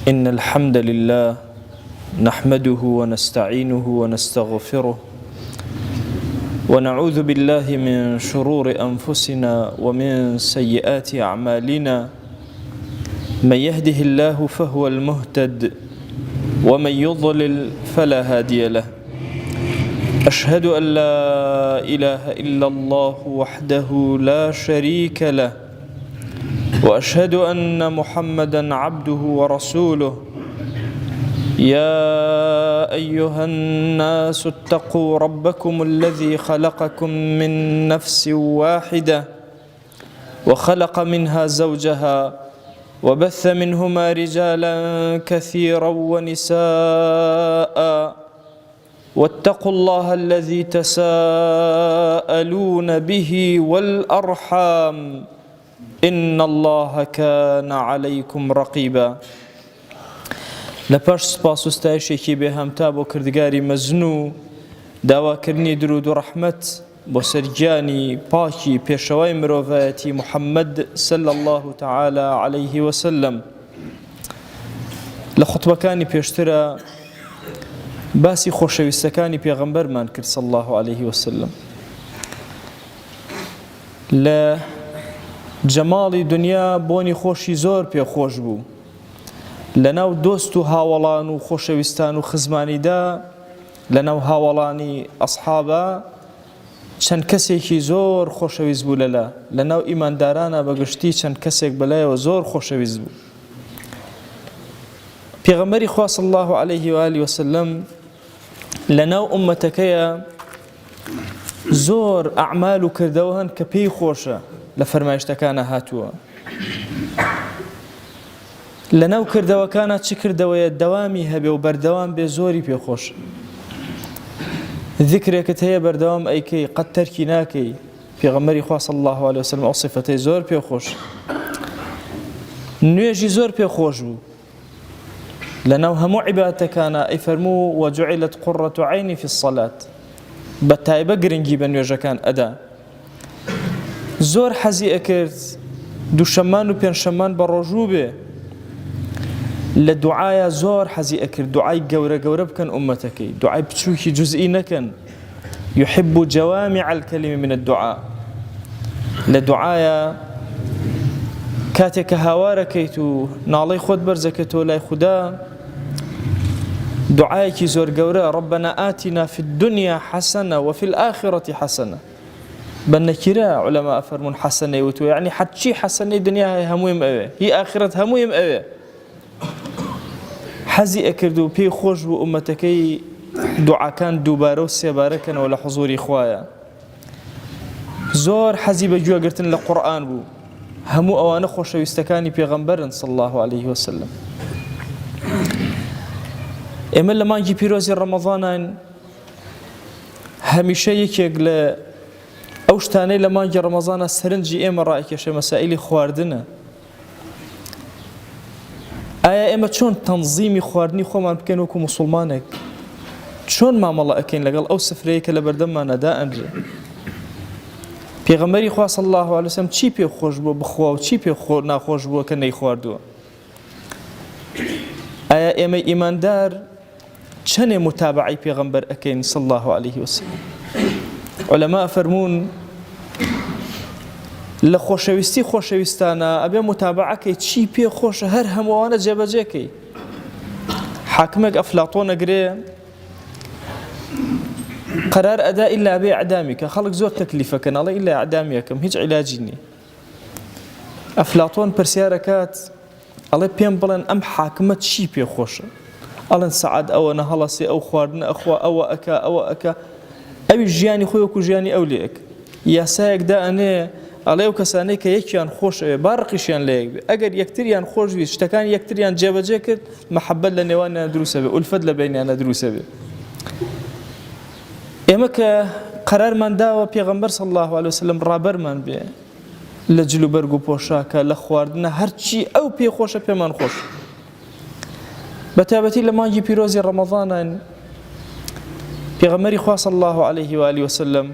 إن الحمد لله نحمده ونستعينه ونستغفره ونعوذ بالله من شرور أنفسنا ومن سيئات أعمالنا. من يهده الله فهو المهتد ومن يضلل فلا هادي له. أشهد أن لا إله إلا الله وحده لا شريك له، وأشهد أن محمدًا عبده ورسوله. يا أيها الناس اتقوا ربكم الذي خلقكم من نفس واحدة وخلق منها زوجها وبث منهما رجالا كثيرا ونساء، واتقوا الله الذي تساءلون به والأرحام إن الله كان عليكم رقيبا. لپاش سپاس و ستایشێکی بێهەمتا بۆ کردگاری مەزن و داواکردنی درود و ڕەحمەت بۆ سەرگیانی پاکی پێشەوای مرۆڤایەتی محەممەد صلی الله تعالی عليه وسلم. لە خوتبەکانی پێشترە باسی خۆشەویستەکانی پێغەمبەرمان کرد صلی الله عليه وسلم. لە جەماڵی دنیا بۆنی خۆشی زۆر پێخۆش بوو. لەناو دۆست و هاوڵان و خۆشەویستان و خزمانیدا، لەناو هاوڵانی ئەسحابە چەند کەسێکی زۆر خۆشەویست بوو لەناو ئیماندارانە بەگشتی چەند کەسێک بەلایەوە زۆر خۆشەویست بوو. پێغەمبەری خوا صلی الله عليه و آله وسلم لەناو ئومەتەکەیە زۆر ئەعمال و کردەوە هەن کە پێی خۆشە لە فەرمایشتەکانە هاتووە. لەناو کردەوەکانە چ کردەوەیە دەوامی هەبێ و بەردەوام بێ زۆری پێخۆشە. ذکرێکت هەیە بەردەوام ئەیکەی قەت تەرکی ناکەی. پێغەمبەری خوا صلی الله عليه وسلم ئەو سیفەتەی زۆر پێخۆش. نوێژی زۆر پێخۆش بوو. لەناو هەموو عیبادەتەکانە ئەیفەرموو وەجوعیلت قوڕەتو عەینی فی الصەلات، بەتایبە گرنگی بە نوێژەکان ئەدا. زۆر حەزی ئەکرد دووشەمان و پێنجشەمان بە ڕۆژوو بێ. لە دوعایە زۆر حەزی ئەکرد دوعای گەورە گەورە بکەن ئومەتەکەی، دوعای بچووکی جوزئی نەکەن. يحب جوامع الكلم من الدعاء. لە دوعایە کاتێک کە هاوارەکەیت و ناڵەی خۆت بەرزەکەیتەوە لای خودا، دعایەکی زۆر گەورە ربنا آتنا في الدنيا حسنة وفي الآخرة حسنة. بەنەکیرە عولەما ئەفەرمون حەسەنەی وتووە، یعنی حەچی حەسەنەی دنیا هەیە هەموویم ئەوێ، هی ئاخرەت هەموویم ئەوێ. حەزی ئەکرد و پێی خۆش بوو ئومەتەکەی دوعاکان دووبارە و سێبارەکەنەوە لە حوزوری خوایە. زۆر حەزی بە گوێگرتن لە قورئان بوو. هەموو ئەوانە خۆشەویستەکانی پێغەمبەرن صلی الله عليه وسلم. ئێمە لە مانگی پیرۆزی ڕەمەضانان هەمیشە یەکێک لە ئەو شتانەی لە مانگی ڕەمەضانە سەرنجی ئێمە ڕائکێشە مەسائیلی خواردنە. ئایا ئێمە چۆن تەنزیمی خواردنی خۆمان بکەین وەکو موسڵمانێک؟ چۆن مامەڵە ئەکەین لەگەڵ ئەو سفرەیە کە لە بەردەممانە دائەنرێ؟ پێغەمبەری خوا صلی الله عليه وسلم چی پێ خۆش بووە بخوا و چی پێ ناخۆش بووە کە نەیخواردووە؟ ئایا ئێمە ئیماندار چەندێ متابعەی پێغەمبەر ئەکەین صلی الله عليه وسلم؟ عولەما فەرموون لە خۆشەویستی خۆشەویستانە ئەبێ متابعەکەی چی پێ خۆشە هەر هەمووانە جێبەجێکەی. حاکمێک ئەفلاتۆن ئەگرێ قەرار ئەدا ئیلا بێ ئەعدامیکە. خەڵک زۆر تەکلیفەکەن ئەڵێ ئیلا ئەعدامیەکەم، هیچ عیلاجی نییە. ئەفلاتۆن پرسیارەکات ئەڵێ پێم بڵێن ئەم حاکمە چی پێ خۆشە؟ ئەڵێن سەعات ئەوە نەهەڵەسێ ئەو خواردنە ئەخوا ئەوە ئەکا ئەوە ئەکا. ئەوی ژیانی خۆی وەکو ژیانی ئەو لێک. یاسایەک دائەنێ ئەڵێ ئەو کەسانەی کە یەکیان خۆش ئەوێ بارقیشیان لە یەک بێ. ئەگەر یەکتریان خۆش ویست شتەکان یەکتریان جێبەجێ کرد، مەحەبەت لە نێوانیان دروستە بێ، ئولفەت لە بەینیانە دروستە بێ. ئێمە کە قەرارمان داوە پێغەمبەر صلی الله عليه وسلم ڕابەرمان بێ لە جلو بەرگ و پۆشاکە، لە خواردنە، هەرچی ئەو پێ خۆشە پێمان خۆش. بەتابەتی لە مانگی پیرۆزی ڕەمەضانان پێغەمبەری خوا صلی الله عليه و آله وسلم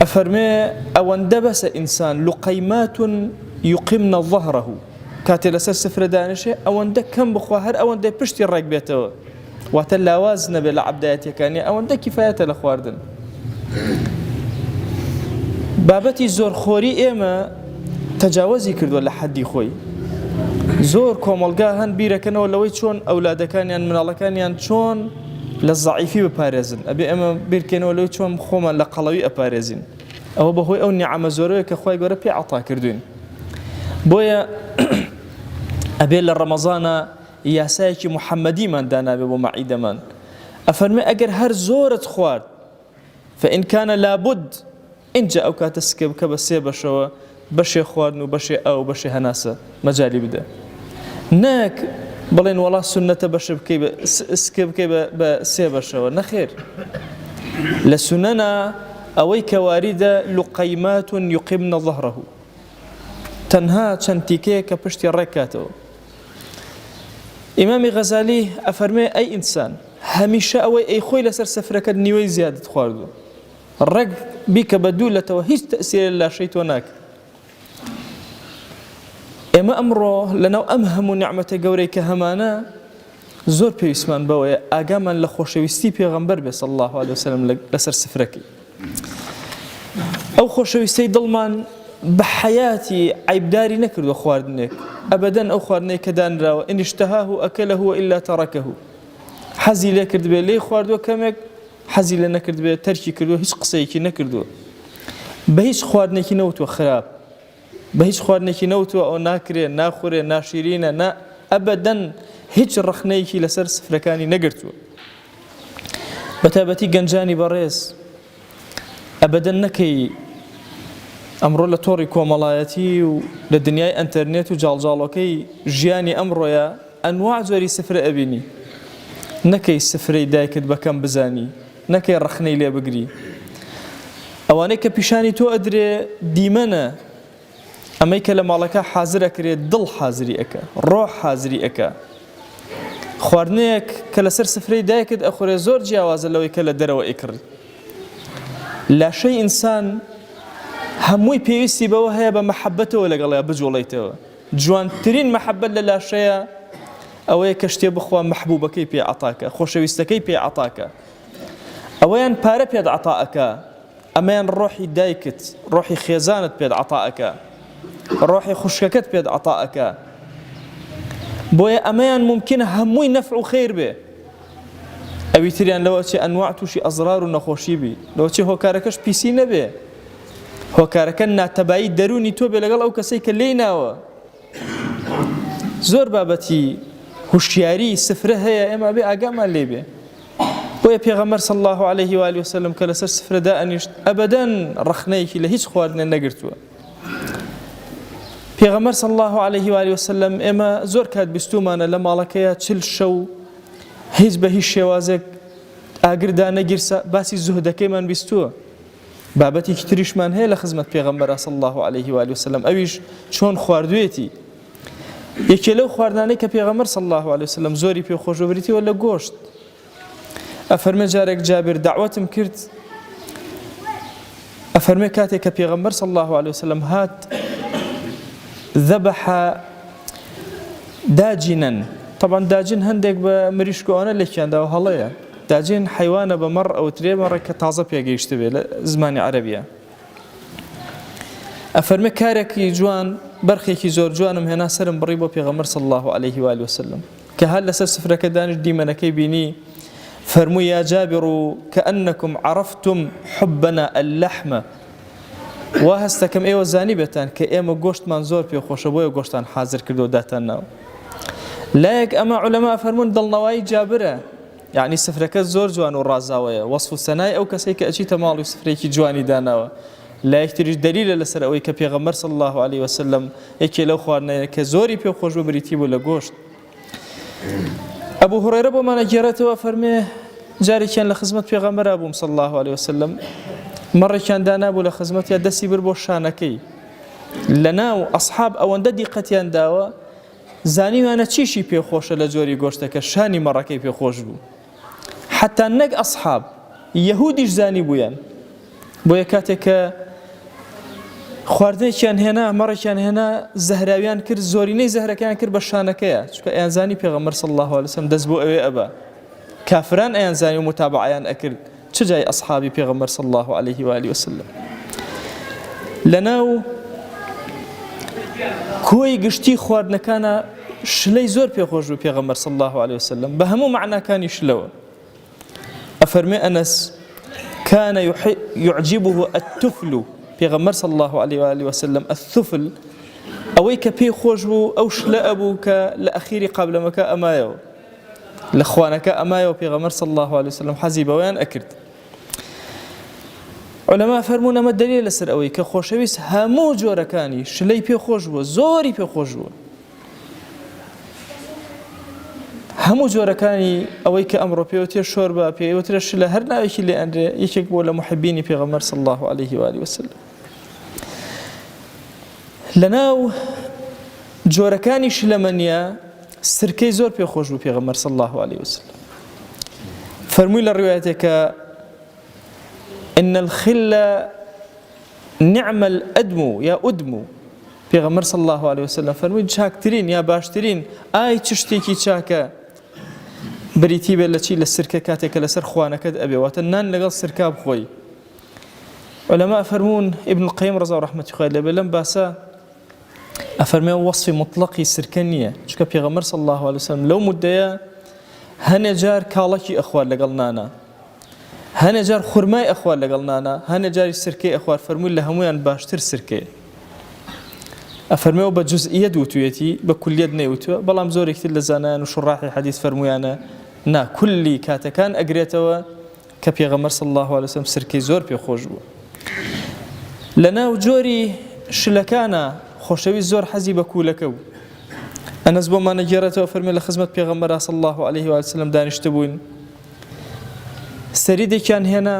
ئەفەرمێ ئەوەندە بەسە ئینسان لقەیمات یقمن ظهره کاتێ لەسەر سفرە دانیشێ ئەوەندە کەم بخوا هەر ئەوەندەی پشتی ڕێک بێتەوە واتە لاواز نەبێت لە عەبدایەتیەکانی ئەوەندە کیفایەتە لە خواردن. بابەتی زۆرخۆری ئێمە تەجاوزی کردووە لە حەدی خۆی. زۆر کۆمەڵگا هەن بیرەکەنەوە لەوەی چۆن ئەولادەکانیان مناڵەکانیان چۆن لە زەعیفی بپارێزن، ئەبێ ئێمە بیرکەنەوە لەوەی چۆن خۆمان لە قەڵەوی ئەپارێزین. ئەوە بەهۆی ئەو نیعەمە زۆرەیە کە خوای گەورە پێی عەتا کردوین. بۆیە ئەبێ لە ڕەمەزانە یاسایەکی محەممەدیمان دانابێ بۆ مەعیدەمان. ئەفەرمێ ئەگەر هەر زۆرت خوارد فإن كان لابد اینجا ئەو کاتە سکە بکە بە سێ بەشەوە، بەشێ خواردن و بەشێ ئەو بەشێ هەناسە مەجالی بدە. نەک بڵێن وەڵا سونەتە بەشە بکەی سکە بکەی بە سێ بەشەوە، نەخێر. لە سونەنە ئەوەی کە واریدە لوقەیمات یقیمن ظهره، تەنها چەند تیکەیە کە پشتی ڕێکاتەوە. ئیمامی غەزالی ئەفەرمێ ئەی ئینسان هەمیشە ئەوەی ئەی خۆی لەسەر سەفرەکەت نیوەی زیادت خواردووە، ڕێک بیکە بە دوو لەتەوە هیچ تەئسیرێ لە لاشەی تۆ ناکە. ئێمە ئەمڕۆ لەناو ئەم هەموو نیعمەتە گەورەی کە هەمانە زۆر پێویستمان بەوەیە ئاگامان لە خۆشەویستی پێغەمبەر بێ صلی الله علیه وسلم لەسەر سفرەکەی. ئەو خۆشەویستەی دڵمان بە حەیاتی عیبداری نەکردووە خواردنێک، ئەبەدەن ئەو خواردنەی کە دانراوە ئین اشتهاه ئەکەلەه وئیلا تەرەکەه، حەزی لێ کردبێ لێی خواردووە کەمێک، حەزی لێ نەکردبێ تەرکی کردووە، هیچ قسەیەکی نەکردووە. بە هیچ خواردنێکی نەوتووە خراپ، بە هیچ خواردنێکی نەوتووە ئەو ناکرێ ناخورێ ناشیرینە نا، ئەبەدەن هیچ ڕخنەیەکی لەسەر سفرەکانی نەگرتووە. بەتایبەتی گەنجانی بەڕێز ئەبەدەن نەکەی ئەمڕۆ لە تۆڕی کۆمەڵایەتی و لە دنیای ئەنتەرنێت و جاڵجاڵۆکەی ژیانی ئەمڕۆیە ئەنواع جۆری سفرە ئەبینی. نەکەی سفرەی دایکت بەکەم بزانی، نەکەی ڕخنەی لێ بگری. ئەوانەی کە پیشانی تۆ ئەدرێ دیمەنە، ئەمەی کە لە ماڵەکە حازر ئەکرێت دڵ حازری ئەکە، ڕۆح حازری ئەکە. خواردنەیەک کە لەسەر سفرەی دایکت ئەخورێ زۆر جیاوازە لەوەی کە لە دەرەوە ئیکرد. لاشەی ئینسان هەمووی پێویستی بەوە هەیە بە مەحەبەتەوە لەگەڵەیە بجوڵیتەوە. جوانترین مەحەبەت لە لاشەیە ئەوەیە کە شتێ بخوا مەحبوبەکەی پێ عەتاکە، خۆشەویستەکەی پێ عەتاکە. ئەوەیان پارە پێت عەتاکە، ئەمەیان ڕۆحی دایکت، ڕۆحی خێزانت پێت عەتاکە، ڕۆحی خوشکەکەت پێت عەتاکە. بۆیە ئەمەیان ممکنە هەمووی نەفع و خێر بێ. ئەوی تریان لەوە چێ ئەنواع تووشی ئەزرار و نەخۆشی بی، لەوە چێ هۆکارەکەش پیسی نەبێ، هۆکارەکە ناتەبایی دەرونی تۆ بێ لەگەڵ ئەو کەسەی کە لێی ناوە. زۆر بابەتی هوشیاری سفرە هەیە، ئێمە بێ ئاگامان لێ بێ. بۆیە پێغەمبەر صلی الله عليه و آله وسلم کە لەسەر سفرەدا ئەنیشت ئەبەدەن ڕخنەیەکی لە هیچ خواردنێ نەگرتووە. پێغەمبەر صلی الله عليه و آله وسلم ئێمە زۆر کات بیستومانە لە ماڵەکەیە 40 شەو هیچ بە هیچ شێوازێک ئاگردا نەگیرسە، باسی زوهدەکەیمان بیستووە. بابەتێکی تریشمان هەیە لە خزمەت پێغەمبەر صلی الله عليه و آله وسلم، ئەویش چۆن خواردوێتی. یەکێ لەو خواردنانەی کە پێغەمبەر صلی الله عليه وسلم زۆری پێ خۆشەوە بریتیوە لە گۆشت. ئەفەرمێ جارێک جابر دعوەتم کرد، ئەفەرمێ کاتێک کە پێغەمبەر صلی الله عليه وسلم هات ذبح داجنا، طبعا داجن هەندێک بە مریشکۆوانە لێکیانداوە هەڵەیە، داجن حیوانە بە مەڕ ئەو ترێ مەڕێک کە تازە پێگەیشتە بێ لە زمانی عەرەبیە. ئەفەرمێ کارێکی جوان بەرخێکی زۆر جوانم هێنا سرم بڕی بۆ پێغەمبەر صلی الله عليه و آله وسلم کە هەر لەسەر سفرەکە دانیشت دیمەنەکەی بینی، فەرمووی یا جابر کەئەنەکم عەرەفتم حبنا اللەحم، وا هەستەکەم ئێوە زانی بێتان کە ئێمە گۆشتمان زۆر پێخۆشە بۆیە گۆشتان حازر کردو داتان ناو. لایەک ئەمە عولەما فەرمون دڵنەوایی جابرە، یعنی سفرەکە زۆر جوان و ڕازاوەیە، وەصف و سەنای ئەو کەسەی کە ئەچیتە ماڵ و سفرێکی جوانی داناوە. لایەکتریش دەلیلە لەسەر ئەوەی کە پێغەمبەر صلی الله عليه وسلم یەکێ لەو خواردنەیە کە زۆری پێ خۆش ببریتی بوو لە گۆشت. ئەبوو هورەیرە بۆمانە گێڕێتەوە فەرمێ جارێکیان لە خزمەت پێغەمبەر بووم صلی الله عليه وسلم، مەڕێکیان دانابوو لە خزمەتیان دەستی بر بۆ شانەکەی. لەناو ئەصحاب ئەوەندە دیقەتیان داوە زانیوانە چیشی پێخۆشە لە جۆری گۆشتەکە، شانی مەڕەکەی پێخۆش بوو. حتا نەک ئەصحاب یەهودیش زانی بوویان. بۆیە کاتێک کە خواردنێکیان هێنا مەڕێکیان هێنا زەهراویان کرد زۆرینەی زەهرەکەیان کرد بە شانەکەیە چونکە ئەیانزانی پێغەمبەر صلی الله علیه وسلم دەست بۆ ئەوێ ئەبا کافران ئەیانزانی و متابعەیان ئەکرد چ جای ئەصحابی پێغەمبەر صلی الله عليه و آله وسلم لەناو کۆی گشتی خواردنەکانە شلەی زۆر پێخۆش بوو پێغەمبەر صلی الله عليه وسلم بە هەموو معناکانی شلەوە ئەفەرمێ ئەنەس كان يعجبه التفل پێغەمبەر صلی الله عليه و آله وسلم الثفل ئەوەی کە پێی خۆش بوو ئەو شلە ئەبوو کە لە ئەخیری قابلەمەکە ئەمایەوە لە خوانەکە ئەمایەوە پێغەمبەر صلی الله عليه وسلم حەزی بەوەیان ئەکرد علەما فەرموون ئەمە دەلیل لەسەر ئەوەی کە خۆشەویست هەموو جۆرەکانی شلەی پێخۆش بووە زۆری پێخۆش بووە هەموو جۆرەکانی ئەوەی کە ئەمڕۆ پێوترێ شۆربە پێوترێ شلە هەر ناوێکی لێ ئەندرێ یەکێک بۆ لە محبینی پێغەمبەر صلی الله عليه و آله وسلم لەناو جۆرەکانی شلەمەنیە سرکەی زۆر پێخۆش بوو پێغەمبەر صلی الله عليه وسلم فەرمووی لە ڕوایەتێکە إن الخل نعم الأدم يا أدم پێغەمبەر صلی الله عليه وسلم فەرمووی چاکترین یا باشترین ئای چ شتێکی چاکە بریتی بێت لە چی لە سرکە کاتێکە لەسەر خوانەکەت ئەبێ واتە نان لەگەڵ سرکا بخۆی علەما فەرموون ابن القیم ڕەزا و ڕەحمەتی خوای لێبێ لەم باسە ئەفەرمێ وەصفی مطلقی سرکە نییە چونکە پێغەمبەر صلی الله عليه وسلم لەو مودەیە هەنێ جار کاڵەکی ئەخوار لەگەڵ نانە هەنێ جار خورمای ئەخوار لەگەڵ نانە هەنێ جاری سرکەی ئەخوار فەرمووی لە هەمویان باشتر سرکەیە ئەفەرمێەوە بە جوزئیەت وتوێتی بە کولیەت نەیوتووە بەڵام زۆرێکتر لە زانایان و شوڕاحی حەدیث فەرمویانە نا کولی کاتەکان ئەگرێتەوە کە پێغەمبەر صلی الله عليه وسلم سرکەی زۆر پێخۆش بووە لەناو جۆری شلەکانە خۆشەویست زۆر حەزی بە کوولەکە بوو ئەنەس بۆمانە گێڕێتەوە فەرمێ لە خزمەت پێغەمبەر صلی الله عليه وسلم دانیشتە بووین سەریدێکیان هێنا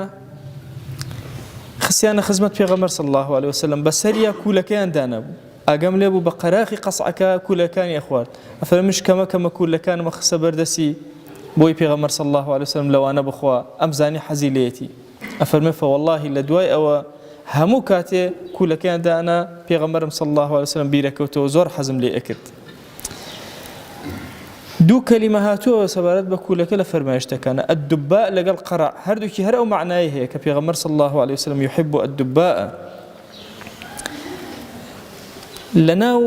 خسیانە خزمەت پێغەمبەر صلی الله عليه وسلم بە سەریا کوولەکەیان دانەبوو ئاگەم لێ بوو بە قەراقی قەسعەکە کوولەکانی ئەخوارد ئەفەرمیش کەمە کوولەکانمە خسە بەردەسی بۆی پێغەمبەر صلی الله عليه وسلم لەوانە بخوا ئەم زانی حەزی لێیەتی ئەفەرمێ فوالله لە دوای ئەوە هەموو کاتێ کوولەکەیان دانا پێغەمبەرم صلی الله عليه وسلم بیرەکەوتەوە زۆر حەزم لێ ئەکرد دوو کەلیمە هاتووە سەبارەت بە کوولەکە لە فەرمایشتەکانە الدباء لەگەڵ قەرع هەردووکی هەر ئەو معنای هەیە کە پێغەمبەر صلی الله عليه وسلم يحب الدباء لەناو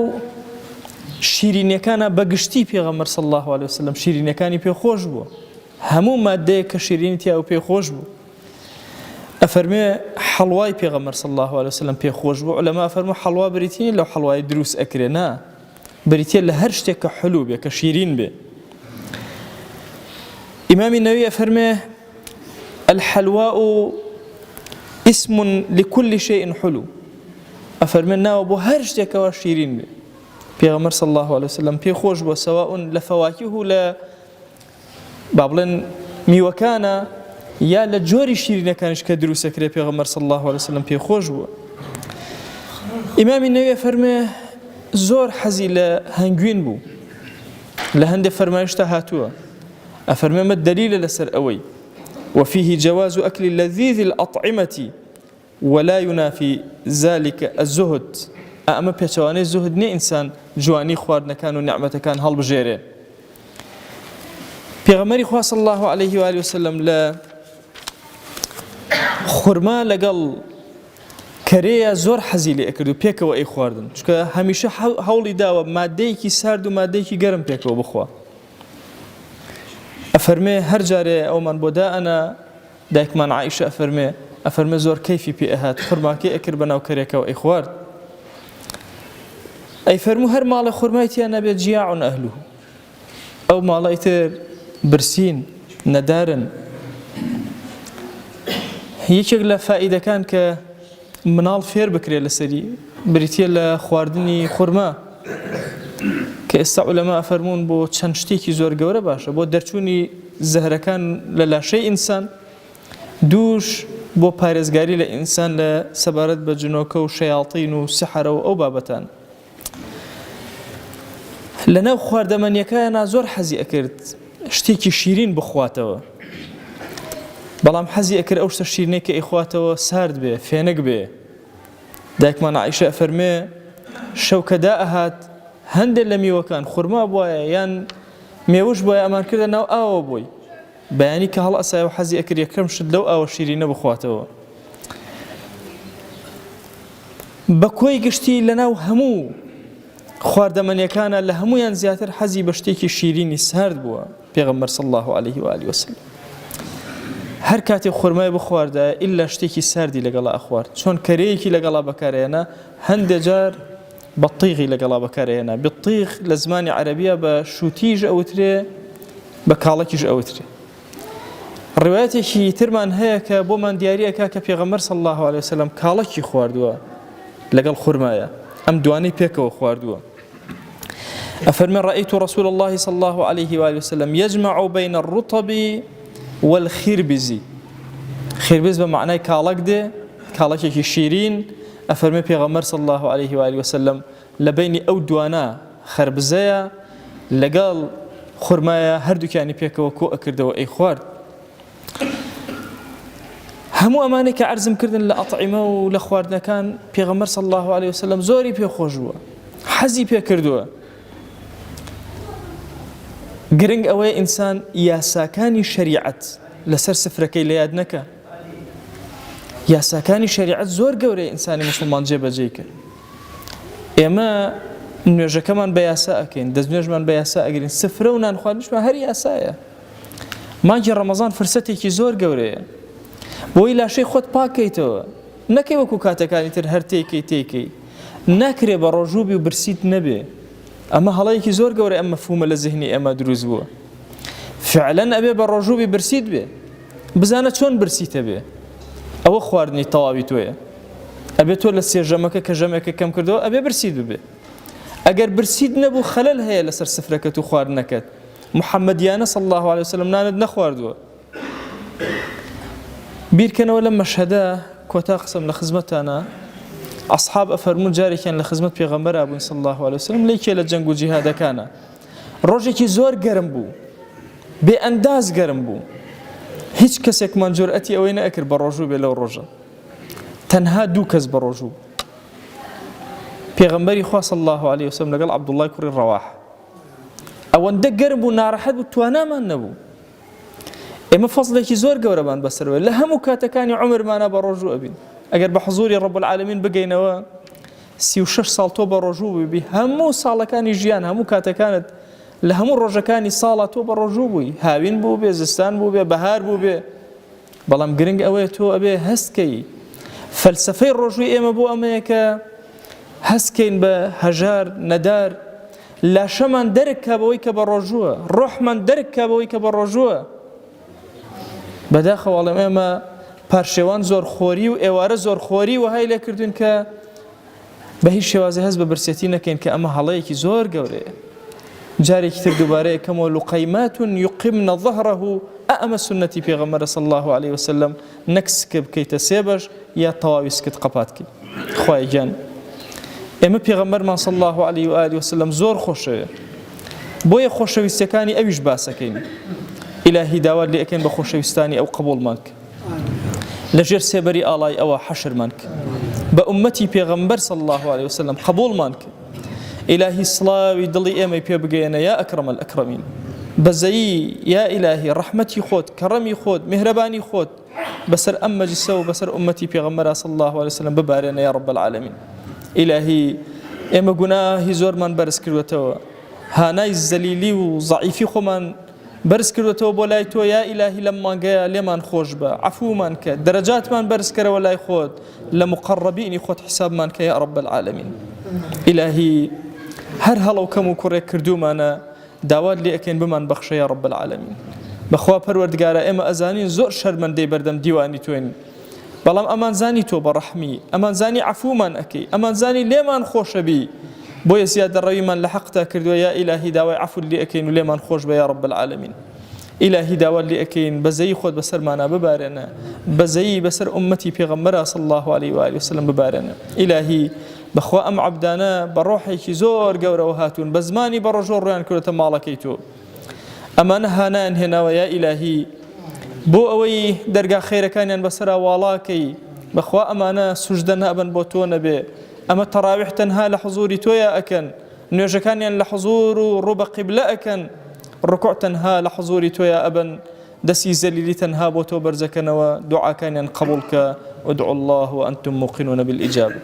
شیرینیەکانە بەگشتی پێغەمبەر صلی الله عليه وسلم شیرینیەکانی پێخۆش بووە هەموو مادەیە کە شیرینی تیا و پێخۆش بوو ئەفەرمێ حەڵوای پێغەمبەر صلی الله عليه وسلم پێخۆش بوو علەما ئەفەرموو حەڵوا بریتین لەو حەڵوای دروست ئەکرێ نا بریتە لە هەر شتێک کە حلو بێ کە شیرین بێ ئیمامی نەووی ئەفەرمێ الحەلواء اسم لكل شيء حلو ئەفەرمێ ناوە بۆ هەر شتێکەوە شیرین بێ پێغەمبەر صلی الله عليه وسلم پێخۆش بووە سەواء لە فەواکیه و لە با بڵێن میوەکانە یا لە جۆری شیرینەکانیش کە دروستەکرێ پێغەمبەر صلی الله عليه وسلم پێخۆش بووە ئیمامی نەووی ئەفەرمێ زۆر حەزی لە هەنگوین بوو لە هەندێک فەرمایشتە هاتووە ئەفەرمێ مە دەلیلە لەسەر ئەوەی وفيه جواز أكل لذيذ الأطعمة ولا ينافي ذلك الزهد ئەمە پێچەوانەی زوهد نییە ئینسان جوانی خواردنەکان و نعمەتەکان هەڵبژێرێ پێغەمبەری خوا صلی الله عليه و آله وسلم لە خورما لەگەڵ کەرەیە زۆر حەزی لێ ئەکرد و پێکەوە ئەی خواردن چونکە هەمیشە هەوڵی داوە مادەیەکی سارد و مادەیەکی گەرم پێکەوە بخوا ئەفەرمێ هەر جارێ ئەومان بۆ دائەنا دایکمان عایشە ئەفەرمێ زۆر کەیفی پێ ئەهات خورماکەی ئەکرد بەناو کەرێکەوە ئەی خوارد ئەی فەرموو هەر ماڵە خورمای تیا نەبێت جیاع ئەهلوه ئەو ماڵەی تر برسین نەدارن یەکێک لە فائیدەکان کە مناڵ فێر بکرێت لەسەری بریتە لە خواردنی خورما کە ئێستا عولەما ئەفەرموون بۆ چەند شتێکی زۆر گەورە باشە بۆ دەرچوونی زەهرەکان لە لاشەی ئینسان دووش بۆ پارێزگاری لە ئینسان لە سەبارەت بە جنۆکە و شەیاڵتین و سحرە و ئەو بابەتان لەناو خواردەمەنیەکانە زۆر حەزی ئەکرد شتێکی شیرین بخواتەوە بەڵام حەزی ئەکرد ئەو شتە شیرینەی کە ئەیخواتەوە سارد بێ فێنک بێ دایکمان عایشە فەرمێ شەو کە دائەهات هەندێک لە میوەکان خورما بووایە یان مێوەش بووایە ئەمان کردە ناو ئاوە بووی بەیانی کە هەڵ ئەسایە و حەزی ئەکرد یەکەم شت لەو ئاوە شیرینە بخواتەوە بە کۆی گشتی لەناو هەموو خواردەمەنیەکانە لە هەمویان زیاتر حەزی بە شتێکی شیرینی سارد بووە پێغەمبەر صلی الله عليه وآله وسلم هەر کاتێک خورمای بخواردە ئیلا شتێکی ساردی لەگەڵا ئەخوارد چۆن کەرەیەکی لەگەڵا بەکارهێنا هەندێک جار بەطیغی لەگەڵا بەکارهێنا بطیغ لە زمانی عەرەبیە بە شوتیژ ئەوترێ بە کاڵەکیش ئەوترێ ڕوايەتێکی ترمان هەیە کە بۆمان دیاریەکە کە پێغەمبەر صلی الله عليه وسلم کاڵەکی خواردووە لەگەڵ خورمایە ئەم دوانەی پێکەوە خواردووە أفرمي رأيت رسول الله صلى الله عليه وآله وسلم يجمع بين الرطب والخربز خربز بمعنى كالك ده كالك شيرين أفرمي بيغمر صلى الله عليه وآله وسلم لبين أو دوانا خربزايا لقال خرمايا هردو كاني بيك وكو أكردو أي خوارد همو أماني كعرزم كردن لأطعمة ولخواردنا كان بيغمر صلى الله عليه وسلم زوري بيخوجوا حزي بيكردوا گرنگ ئەوەی ئینسان یاساکانی شەریعەت لەسەر سفرەکەی لە یاد نەکە یاساکانی شەریعەت زۆر گەورەی ئینسانی موسڵمان جێبەجێ کرد ئێمە نوێژەکەمان بە یاسا ئەکەین دەستنوێژمان بە یاسا ئەگرین سفرە و نان خواردنمان هەر یاسایە مانگی ڕەمەزان فرسەتێکی زۆر گەورەیە بۆی لاشەی خۆت پاکەیتەوە نەکەی وەکو کاتەکانی تر هەر تێکەی ناکرێ بە ڕۆژووبی و برسیت نەبێ ئەمە هەڵەیەکی زۆر گەورە ئەم مەفهومە لە زیهنی ئێمە دروست بووە فعلەن ئەبێ بە ڕۆژووبی برسیت بێ بزانە چۆن برسیتە بێ ئەوە خواردنی تەواوی تۆیە ئەبێ تۆ لە سێژەمەکە کە ژەمێکە کەم کردەوە ئەبێ برسیت ببێ ئەگەر برسیت نەبوو خەلەل هەیە لەسەر سفرەکەت و خواردنەکەت محەممەدیانە صلی الله عليه وسلم نانت نەخواردووە بیرکەنەوە لەم مەشهەدە کۆتا قسەم لە خزمەتانە أصحاب أفرمون جاري كان لخدمة پیغمبر أبو صلى الله عليه وسلم ليكي لجنگ و جهاد كان روجي زور گرم بو بأنداز گرم بو هیچ کەسێک من جرأتی ئەوەی نەکرد بە ڕۆژوو بێ لەو ڕۆژە تەنها دوو کەس بە ڕۆژوو پێغەمبەری خوا صلی الله عليه وسلم لەگەڵ عەبدوڵڵای کوڕی ڕەواح ئەوەندە گەرم بوو ناڕەحەت بوو توانامان نەبوو ئێمە فەزڵێکی زۆر گەورەمان بەسەرەوە لە هەموو کاتەکانی عومرمانە بە ڕۆژوو ئەبین ئەگەر بە حضوری رب العالمین بگەینەوە 36 ساڵ تۆ بە ڕۆژوو ببی هەموو ساڵەکانی ژیان هەموو کاتەکانت لە هەموو ڕۆژەکانی ساڵە تۆ بە ڕۆژوو بووی هاوین بوو بێ زستان بوو بێ بەهار بوو بێ بەڵام گرنگ ئەوەیە تۆ ئەبێ هەستکەی فەلسەفەی ڕۆژووی ئێمە بۆ ئەمەیە کە هەستکەین بە هەژار نەدار لاشەمان دەرک کا بەوەی کە بە ڕۆژووە ڕۆحمان دەرک کا بەوەی کە بە ڕۆژووە بەداخەوەڵێم ئێمە پارشێوان زۆرخۆری و ئێوارە زۆرخۆری وهای لێ کردوین کە بە هیچ شێوازی هەست بە برسێتی نەکەین کە ئەمە هەڵەیەکی زۆر گەورەیە جارێکی تر دووبارەیە کەمەوە لوقەیمات یقمن ظهره ئەمە سنەتی پێغەمبەر صلی الله عليه وسلم نەکسکە بکەیتە سێ بەش یا تەواوی سکت قەپاتکی خوای گیان ئێمە پێغەمبەرمان صلی الله عليه وآله وسلم زۆر خۆشەوێ بۆیە خۆشەویستەکانی ئەویش باسەکەین ئیلاهی داوات لێ ئەکەین بە خۆشەویستانی ئەو قبوڵمان کە لەژێر سێبەری ئاڵای ئەوە حەشرمان کە بە ئومەتی پێغەمبەر صلی الله عليه وسلم قبوڵمان کە إلهي صلاوي دلي إيمي بيبقينا يا أكرم الأكرمين بزي يا إلهي رحمتي خود كرمي خود مهرباني خود بسر أما جسو بسر أمتي بيغمرا صلى الله عليه وسلم ببارنا يا رب العالمين إلهي إيما قناهي زور من برس كروتوا هاناي الزليلي وضعيفي خمان برس كروتوا بولايتو يا إلهي لما قايا لمن خوش با عفو من ك درجات من برس كرو ولاي خود لمقربين خود حساب من ك يا رب العالمين إلهي هر هلو كمو كوريك كردومانا داواد لي أكين بمان بخش يا رب العالمين بخوا پروردگارا اما ازاني زور شرمن دي بردم ديواني توين بلام امان زاني تو برحمي امان زاني عفو من اكي امان زاني ليمان خوش بي بويا زيادة روي من لحقتا كردو يا إلهي داوي عفو اللي أكين وليمان خوش بي يا رب العالمين إلهي داوال لي أكين بزي خود بسر معنا ببارنا بزي بسر أمتي بيغمرا صلى الله عليه وآله وسلم ببارنا إلهي بخوا أم عبدانا بروحي زور قورا وهاتون بزماني برجور ريان كرة مالكيتو أما نهانان هنا ويا إلهي بو أوي درقا خير كان بسرا والاكي بخوا أمانة سجدنا أبن بوتونا به أما تراويح تنها لحضور تويا أكن نوێژەکانیان لە حضور و ڕوبە قیبلە ئەکەن ڕکوع تەنها لە حضوری تۆیە ئەبن دەستی زەلیلی تەنها بۆ تۆ بەرزەکەنەوە دوعاکانیان قبول کە ادعوا الله وأنتم موقنون بالإجابة